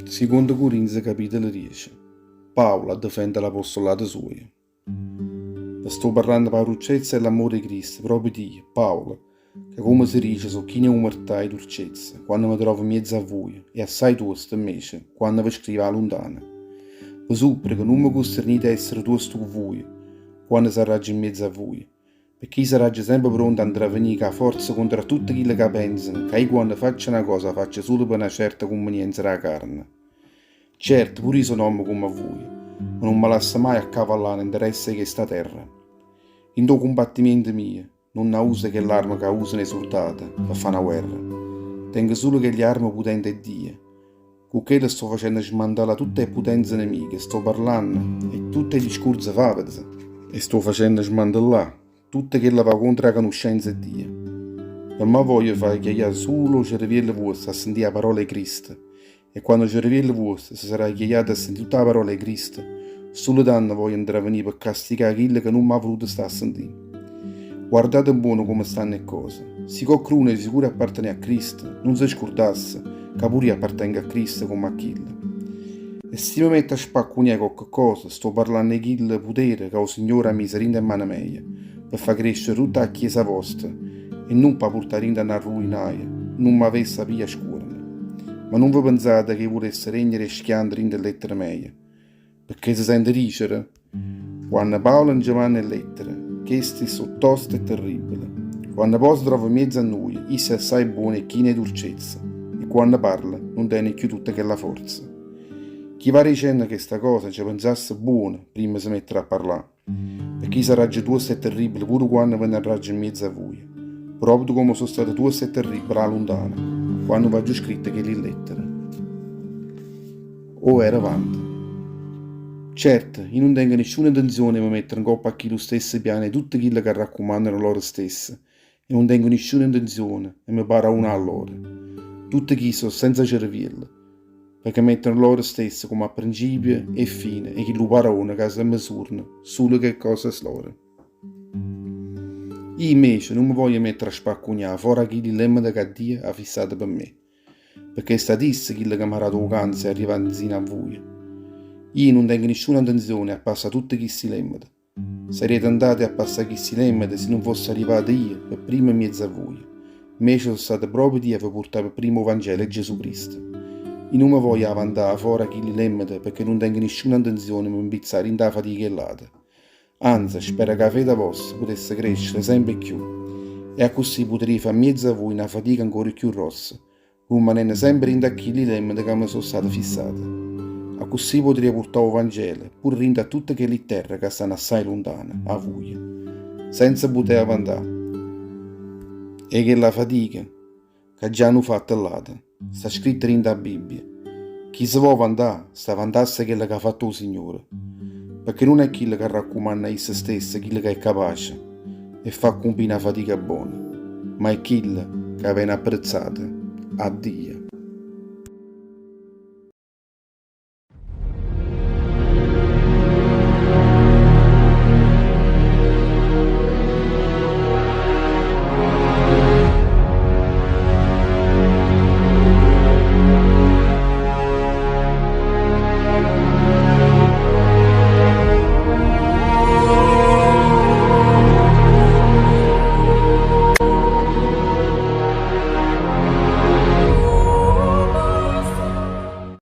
Secondo Corinzi capitolo 10. Paolo difende l'apostolato suo. Sto parlando per l'uccelza e l'amore di Cristo, proprio di Paolo, che come si dice so chi ne umertà e dolcezza, quando mi trovo in mezzo a voi, e assai tosto invece, quando vi scrivo a lontana. Vi supplico, non mi costringete a essere tosto con voi, quando sarà in mezzo a voi, perché sarà sempre pronto ad intervenire a forza contro tutti quelli che pensano che io quando faccio una cosa faccio solo per una certa convenienza della carne. Certo, pure io sono uomo come voi, ma non mi lascio mai accavallare nell'interesse di questa terra. In tuo combattimento mio, non ne uso che l'arma che usano i soldati per fare una guerra. Tengo solo che le armi potenti è Dio. Con quello sto facendo smantellare tutte le potenze nemiche, sto parlando e tutti i discorsi fatti. E sto facendo smantellare tutte quelle che va contro la conoscenza di Dio. Per me voglio fare che io solo cervello vostro a sentire la parola di Cristo. E quando il cervello vostro si sarà chigliato a sentire tutta la parola di Cristo, solo danno voglio intervenire per castigare quello che non mi ha voluto stare a sentire. Guardate buono come stanno le cose. Se qualcuno di sicuro appartiene a Cristo, non si scordasse che pure io appartengo a Cristo come a Achille. E se mi metto a spaccugnare qualche cosa, sto parlando di quel potere che il Signore ha messo in mano mia, per far crescere tutta la chiesa vostra, e non per portare in una ruinaia, non mi avesse via scuola. Ma non vi pensate che volesse regnare e schiandere in lettere mie, perché si sente dicere, quando Paolo e Giovanni lettere, che sti sono toste e terribili. Quando poi si trova in mezzo a noi, essa è assai buona e china e dolcezza, e quando parla non tiene più tutta quella forza. Chi va dicendo che sta cosa ci pensasse buona prima di si mettere a parlare, perché sarà già tosta e terribile pure quando verrà in mezzo a voi, proprio come sono state toste e terribili a lontana, quando va giù scritte che le lettere. O era avanti. Certo, io non tengo nessuna intenzione di mettere in coppa a chi lo stesso piano tutti quelli che raccomandano loro stessi, e non tengo nessuna intenzione, e mi pare una a loro. Tutti chi sono senza cervello, perché mettono loro stessi come a principio e fine, e chi lo parona che si misurano solo che cosa è loro. Io invece non mi voglio mettere a spaccugnare fuori chi dilemma che Dio ha fissato per me, perché è statistica quello che mi ha dato vacanza e arriva fino a voi. Io non tengo nessuna intenzione a passare tutti questi lemmi. Sarete andati a passare questi lemmi se non fosse arrivato io per primo in mezzo a voi. Invece sono stato proprio Dio per portare per primo Vangelo di Gesù Cristo. Io non mi voglio avvantare fuori chi lemmi perché non tengo nessuna intenzione di impizzare in da fatica e lata. Anzi, spero che la fede vostra potesse crescere sempre più, e così potrei fare in mezzo a voi una fatica ancora più rossa, rimanendo sempre in tacchini le lemmi che mi sono state fissate. A così potrei portare il Vangelo, pur rinda a tutte quelle terre che stanno assai lontane, a voi, senza poter avvantare. E che la fatica che già hanno fatto all'ata, sta scritta rinda a Bibbia. Chi si vuole vantare, sta vantasse quello che ha fatto il Signore, perché non è quello che raccomanda a se stesso, quello che è capace e fa compiere una fatica buona, ma è quello che viene apprezzata a Dio.